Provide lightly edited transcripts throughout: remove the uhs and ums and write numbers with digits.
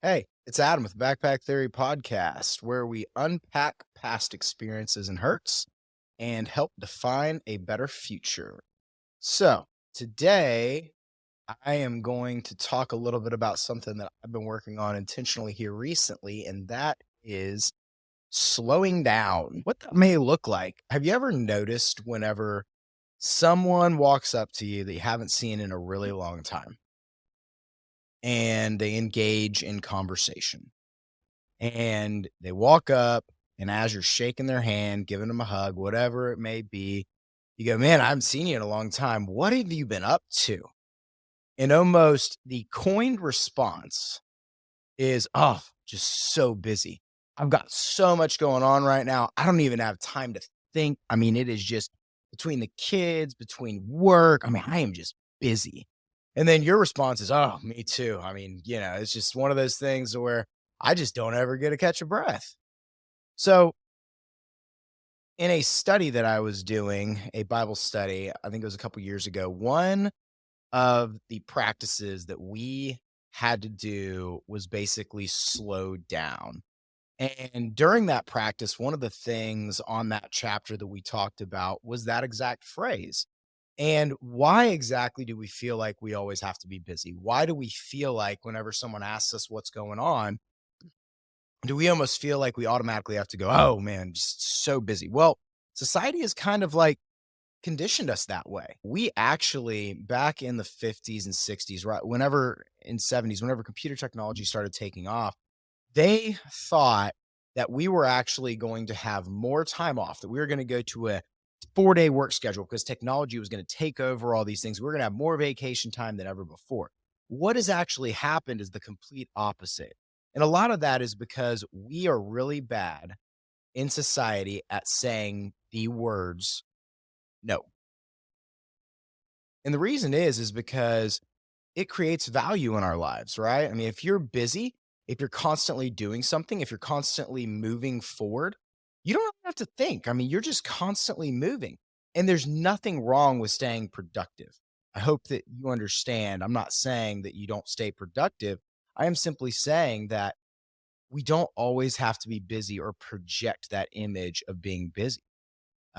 Hey, it's Adam with the Backpack Theory Podcast, where we unpack past experiences and hurts and help define a better future. So, today I am going to talk a little bit about something that I've been working on intentionally here recently, and that is slowing down. What that may look like. Have you ever noticed whenever someone walks up to you that you haven't seen in a really long time and they engage in conversation? And they walk up, and as you're shaking their hand, giving them a hug, whatever it may be, you go, "Man, I haven't seen you in a long time. What have you been up to?" And almost the coined response is, "Oh, just so busy. I've got so much going on right now. I don't even have time to think." I mean, it is just between the kids, between work. I mean, I am just busy. And then your response is, "Oh, me too." I mean, it's just one of those things where I just don't ever get to catch a breath. So, in a study that I was doing, a Bible study, I think it was a couple years ago, one of the practices that we had to do was basically slow down. And during that practice, one of the things on that chapter that we talked about was that exact phrase. And why exactly do we feel like we always have to be busy? Why do we feel like whenever someone asks us what's going on, do we almost feel like we automatically have to go, "Oh man, just so busy"? Well, society has kind of like conditioned us that way. We actually, back in the 50s and 60s, right, whenever in 70s, whenever computer technology started taking off, they thought that we were actually going to have more time off, that we were going to go to a 4-day work schedule because technology was going to take over all these things. We are going to have more vacation time than ever before. What has actually happened is the complete opposite. And a lot of that is because we are really bad in society at saying the words no. And the reason is because it creates value in our lives, right? I mean, if you're busy, if you're constantly doing something, if you're constantly moving forward, you don't have to think. I mean, you're just constantly moving. And there's nothing wrong with staying productive. I hope that you understand. I'm not saying that you don't stay productive. I am simply saying that we don't always have to be busy or project that image of being busy.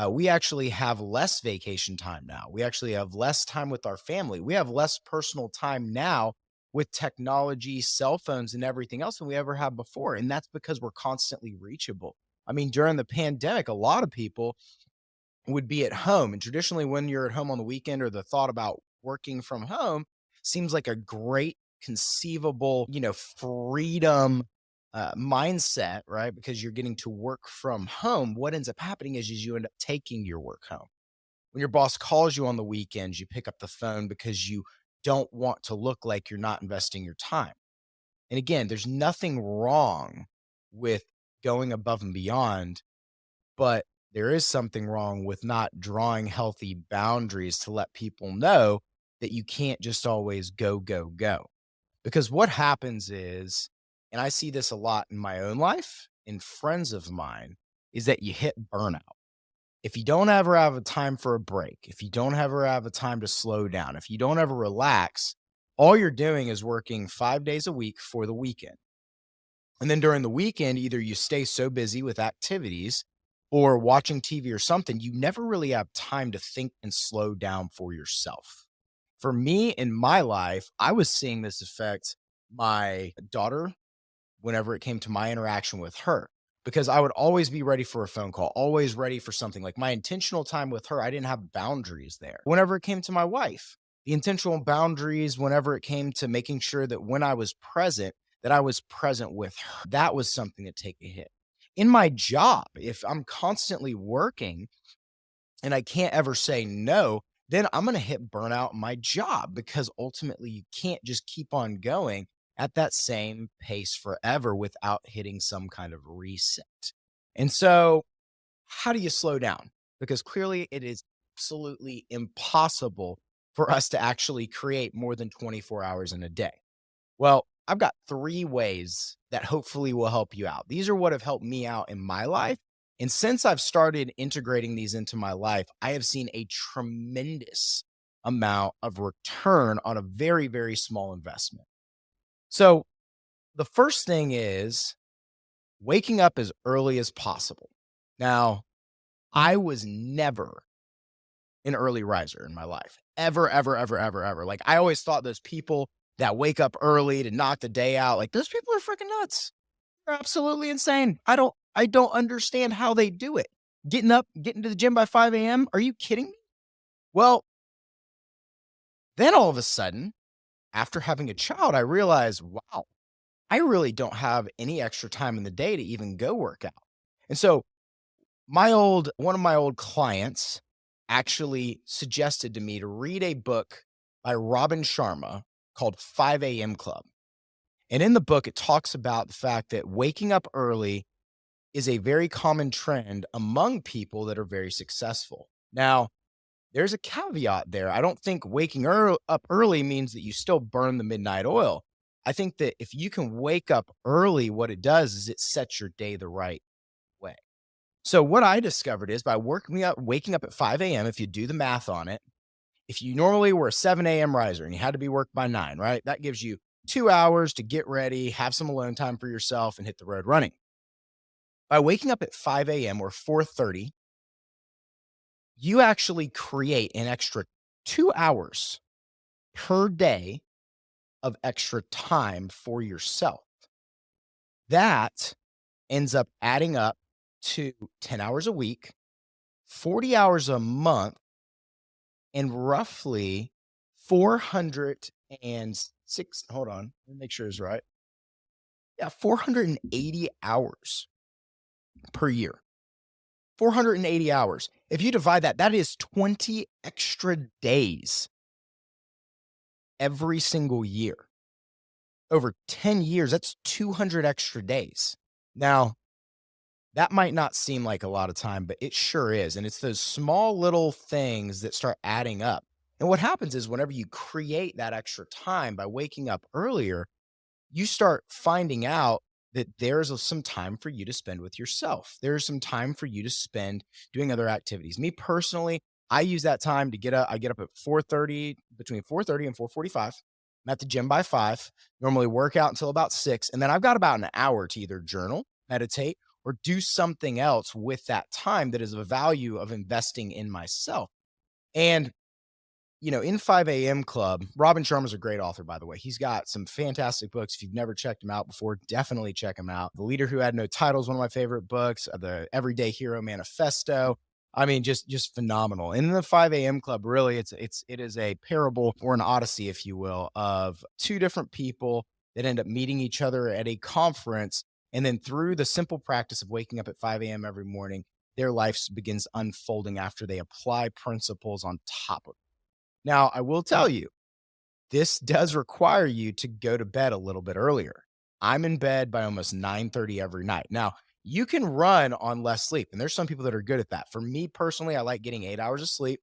We actually have less vacation time now. We actually have less time with our family. We have less personal time now with technology, cell phones, and everything else than we ever have before. And that's because we're constantly reachable. I mean, during the pandemic, a lot of people would be at home. And traditionally, when you're at home on the weekend or the thought about working from home seems like a great conceivable, freedom mindset, right? Because you're getting to work from home. What ends up happening is you end up taking your work home. When your boss calls you on the weekends, you pick up the phone because you don't want to look like you're not investing your time. And again, there's nothing wrong with going above and beyond, but there is something wrong with not drawing healthy boundaries to let people know that you can't just always go, go, go. Because what happens is, and I see this a lot in my own life, in friends of mine, is that you hit burnout. If you don't ever have a time for a break, if you don't ever have a time to slow down, if you don't ever relax, all you're doing is working 5 days a week for the weekend. And then during the weekend, either you stay so busy with activities or watching TV or something, you never really have time to think and slow down for yourself. For me in my life, I was seeing this affect my daughter whenever it came to my interaction with her, because I would always be ready for a phone call, always ready for something. Like my intentional time with her, I didn't have boundaries there. Whenever it came to my wife, the intentional boundaries, whenever it came to making sure that when I was present, that I was present with her, that was something to take a hit. In my job, if I'm constantly working and I can't ever say no, then I'm going to hit burnout in my job because ultimately you can't just keep on going at that same pace forever without hitting some kind of reset. And so, how do you slow down? Because clearly it is absolutely impossible for us to actually create more than 24 hours in a day. Well, I've got 3 ways that hopefully will help you out. These are what have helped me out in my life. And since I've started integrating these into my life, I have seen a tremendous amount of return on a very, very small investment. So, The first thing is waking up as early as possible. Now, I was never an early riser in my life. Ever, ever, ever, ever, ever. Like, I always thought those people that wake up early to knock the day out, like, those people are freaking nuts. They're absolutely insane. I don't understand how they do it. Getting up, getting to the gym by 5 AM? Are you kidding me? Well, then all of a sudden, after having a child, I realized, wow, I really don't have any extra time in the day to even go work out. And so one of my old clients actually suggested to me to read a book by Robin Sharma called 5 a.m. Club. And in the book, it talks about the fact that waking up early is a very common trend among people that are very successful. Now, there's a caveat there. I don't think up early means that you still burn the midnight oil. I think that if you can wake up early, what it does is it sets your day the right way. So what I discovered is by waking up at 5 a.m., if you do the math on it, if you normally were a 7 a.m. riser and you had to be worked by 9, right? That gives you 2 hours to get ready, have some alone time for yourself, and hit the road running. By waking up at 5 a.m. or 4:30, you actually create an extra 2 hours per day of extra time for yourself. That ends up adding up to 10 hours a week, 40 hours a month, and roughly 406. Hold on, let me make sure it's right. Yeah, 480 hours per year. 480 hours. If you divide that, that is 20 extra days every single year. Over 10 years, that's 200 extra days. Now, that might not seem like a lot of time, but it sure is. And it's those small little things that start adding up. And what happens is whenever you create that extra time by waking up earlier, you start finding out that some time for you to spend with yourself. There's some time for you to spend doing other activities. Me personally, I use that time to get up. I get up at 4:30, between 4:30 and 4:45. I'm at the gym by 5, normally work out until about 6. And then I've got about an hour to either journal, meditate, or do something else with that time that is of value of investing in myself. And in 5 a.m. Club, Robin Sharma's a great author, by the way. He's got some fantastic books. If you've never checked him out before, definitely check him out. The Leader Who Had No Title is one of my favorite books. The Everyday Hero Manifesto. I mean, just phenomenal. And in the 5 a.m. Club, really, it is a parable or an odyssey, if you will, of two different people that end up meeting each other at a conference. And then through the simple practice of waking up at 5 a.m. every morning, their life begins unfolding after they apply principles on top of it. Now, I will tell you, this does require you to go to bed a little bit earlier. I'm in bed by almost 9:30 every night. Now, you can run on less sleep, and there's some people that are good at that. For me personally, I like getting 8 hours of sleep,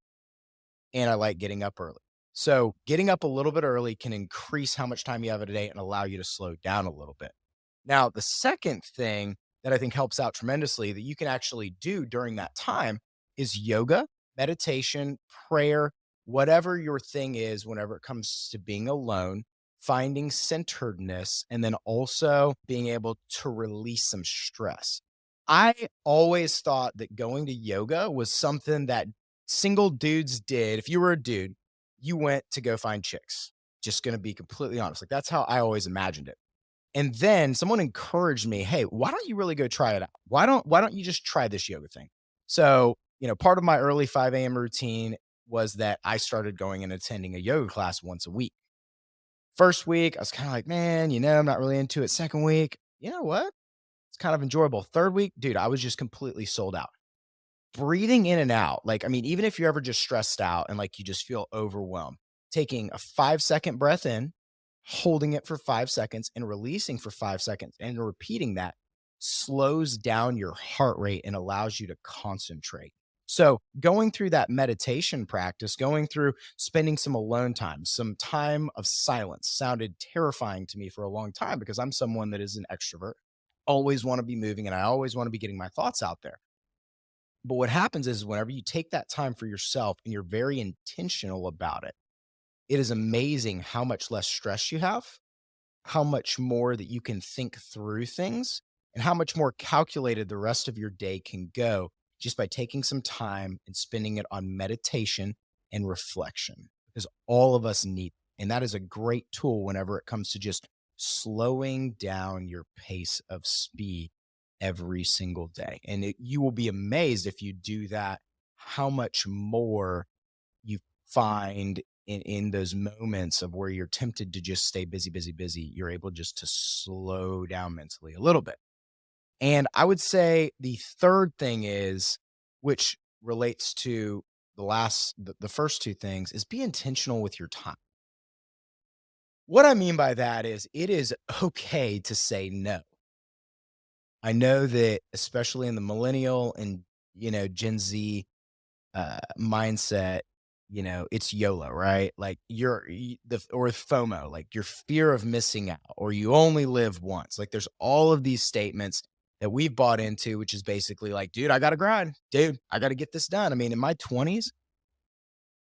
and I like getting up early. So getting up a little bit early can increase how much time you have in a day and allow you to slow down a little bit. Now, the second thing that I think helps out tremendously that you can actually do during that time is yoga, meditation, prayer, whatever your thing is whenever it comes to being alone, finding centeredness, and then also being able to release some stress. I always thought that going to yoga was something that single dudes did. If you were a dude, you went to go find chicks. Just going to be completely honest. Like that's how I always imagined it. And then someone encouraged me, "Hey, why don't you really go try it out? Why don't you just try this yoga thing?" So, part of my early 5 a.m. routine was that I started going and attending a yoga class once a week. First week, I was kind of like, man, I'm not really into it. Second week, you know what? It's kind of enjoyable. Third week, dude, I was just completely sold out. Breathing in and out, like, I mean, even if you're ever just stressed out and like you just feel overwhelmed, taking a 5-second breath in, holding it for 5 seconds and releasing for 5 seconds and repeating that slows down your heart rate and allows you to concentrate. So going through that meditation practice, going through spending some alone time, some time of silence sounded terrifying to me for a long time because I'm someone that is an extrovert, always want to be moving and I always want to be getting my thoughts out there. But what happens is whenever you take that time for yourself and you're very intentional about it, it is amazing how much less stress you have how much more that you can think through things and how much more calculated the rest of your day can go just by taking some time and spending it on meditation and reflection, because all of us need, and that is a great tool whenever it comes to just slowing down your pace of speed every single day. And you will be amazed if you do that, how much more you find in those moments of where you're tempted to just stay busy, busy, busy. You're able just to slow down mentally a little bit. And I would say the third thing is, which relates to the first two things, is be intentional with your time. What I mean by that is it is okay to say no. I know that especially in the millennial and, Gen Z mindset, it's YOLO, right? Like or FOMO, like your fear of missing out, or you only live once. Like there's all of these statements that we've bought into, which is basically like, dude, I got to grind. Dude, I got to get this done. I mean, in my 20s,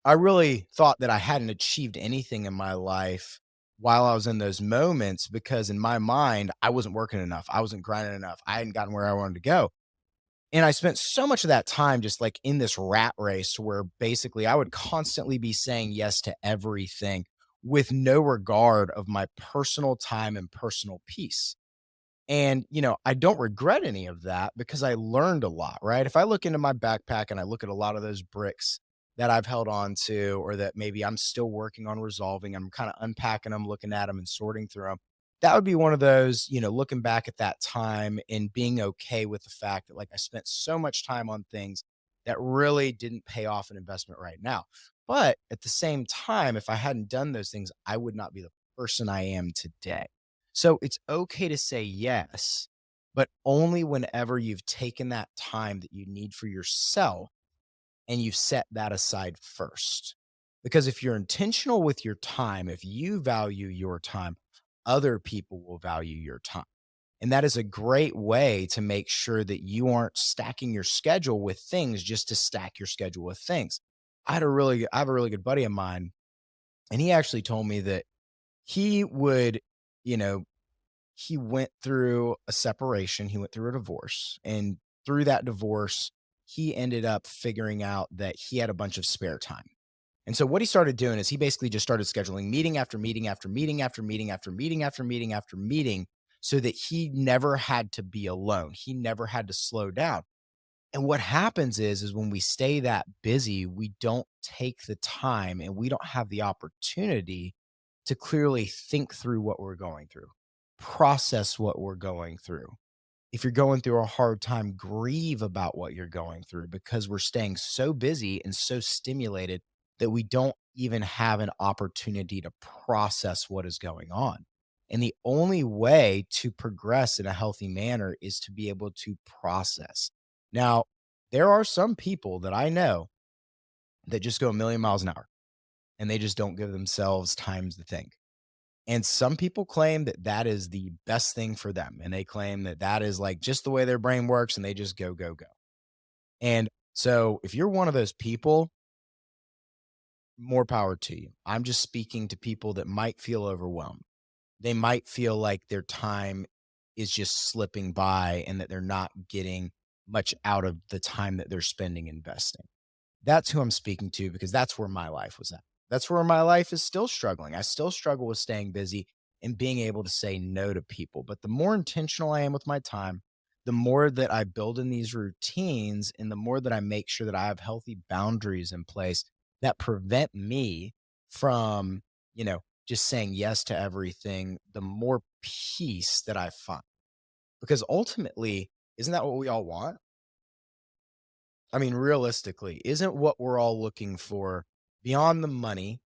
I really thought that I hadn't achieved anything in my life while I was in those moments, because in my mind, I wasn't working enough. I wasn't grinding enough. I hadn't gotten where I wanted to go. And I spent so much of that time just like in this rat race where basically I would constantly be saying yes to everything with no regard of my personal time and personal peace. And, I don't regret any of that because I learned a lot, right? If I look into my backpack and I look at a lot of those bricks that I've held on to, or that maybe I'm still working on resolving, I'm kind of unpacking them, looking at them and sorting through them. That would be one of those, looking back at that time and being okay with the fact that like I spent so much time on things that really didn't pay off an investment right now. But at the same time, if I hadn't done those things, I would not be the person I am today. So it's okay to say yes, but only whenever you've taken that time that you need for yourself and you've set that aside first. Because if you're intentional with your time, if you value your time, other people will value your time. And that is a great way to make sure that you aren't stacking your schedule with things just to stack your schedule with things. I have a really good buddy of mine, and he actually told me that he would, you know, he went through a separation, he went through a divorce, and through that divorce, he ended up figuring out that he had a bunch of spare time. And so what he started doing is he basically just started scheduling meeting after meeting after meeting after meeting after meeting after meeting after meeting so that he never had to be alone. He never had to slow down. And what happens is when we stay that busy, we don't take the time and we don't have the opportunity to clearly think through what we're going through, process what we're going through. If you're going through a hard time, grieve about what you're going through, because we're staying so busy and so stimulated that we don't even have an opportunity to process what is going on. And the only way to progress in a healthy manner is to be able to process. Now, there are some people that I know that just go a million miles an hour and they just don't give themselves time to think. And some people claim that that is the best thing for them. And they claim that that is like just the way their brain works and they just go, go, go. And so if you're one of those people, more power to you. I'm just speaking to people that might feel overwhelmed. They might feel like their time is just slipping by and that they're not getting much out of the time that they're spending investing. That's who I'm speaking to, because that's where my life was at. That's where my life is still struggling. I still struggle with staying busy and being able to say no to people. But the more intentional I am with my time, the more that I build in these routines and the more that I make sure that I have healthy boundaries in place that prevent me from, just saying yes to everything, the more peace that I find. Because ultimately, isn't that what we all want? I mean, realistically, isn't what we're all looking for, beyond the money,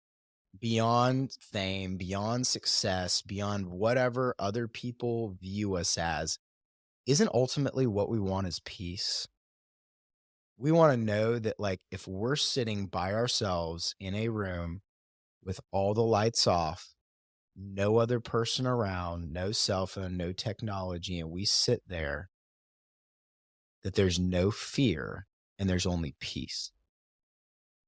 beyond fame, beyond success, beyond whatever other people view us as, isn't ultimately what we want is peace? We want to know that, like, if we're sitting by ourselves in a room with all the lights off, no other person around, no cell phone, no technology, and we sit there, that there's no fear and there's only peace.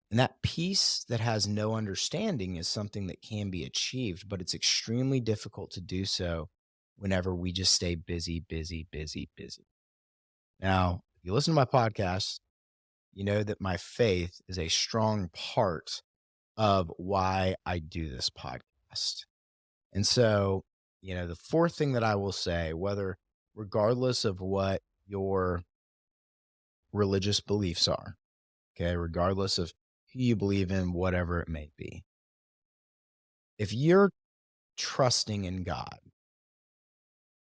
And that peace that has no understanding is something that can be achieved, but it's extremely difficult to do so whenever we just stay busy, busy, busy, busy. Now, if you listen to my podcast, you know that my faith is a strong part of why I do this podcast. And so, the fourth thing that I will say, regardless of what your religious beliefs are, okay, regardless of who you believe in, whatever it may be, if you're trusting in God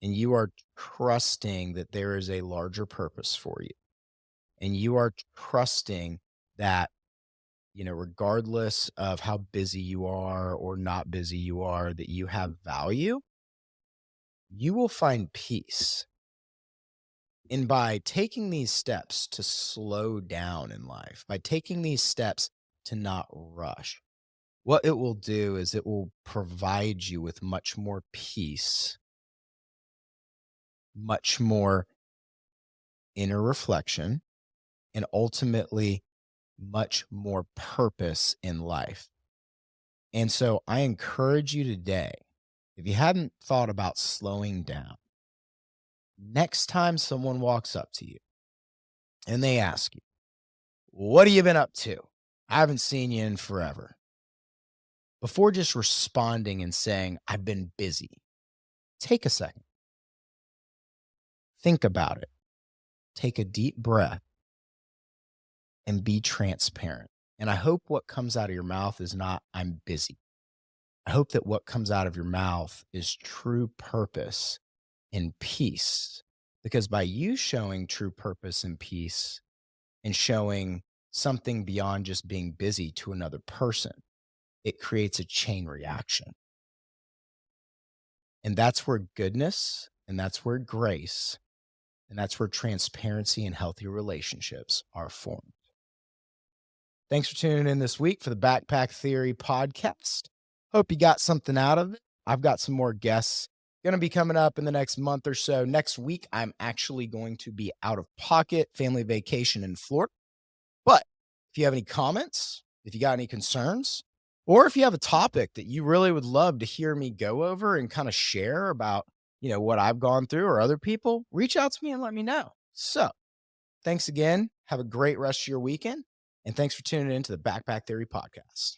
and you are trusting that there is a larger purpose for you, and you are trusting that, regardless of how busy you are or not busy you are, that you have value, you will find peace. And by taking these steps to slow down in life, by taking these steps to not rush, what it will do is it will provide you with much more peace, much more inner reflection, and ultimately much more purpose in life. And so I encourage you today, if you hadn't thought about slowing down, next time someone walks up to you and they ask you, "What have you been up to? I haven't seen you in forever." Before just responding and saying, "I've been busy," take a second, think about it, take a deep breath, and be transparent. And I hope what comes out of your mouth is not, "I'm busy." I hope that what comes out of your mouth is true purpose and peace. Because by you showing true purpose and peace and showing something beyond just being busy to another person, it creates a chain reaction. And that's where goodness and that's where grace and that's where transparency and healthy relationships are formed. Thanks for tuning in this week for the Backpack Theory podcast. Hope you got something out of it. I've got some more guests going to be coming up in the next month or so. Next week, I'm actually going to be out of pocket, family vacation in Florida. But if you have any comments, if you got any concerns, or if you have a topic that you really would love to hear me go over and kind of share about, what I've gone through or other people, reach out to me and let me know. So thanks again. Have a great rest of your weekend. And thanks for tuning in to the Backpack Theory podcast.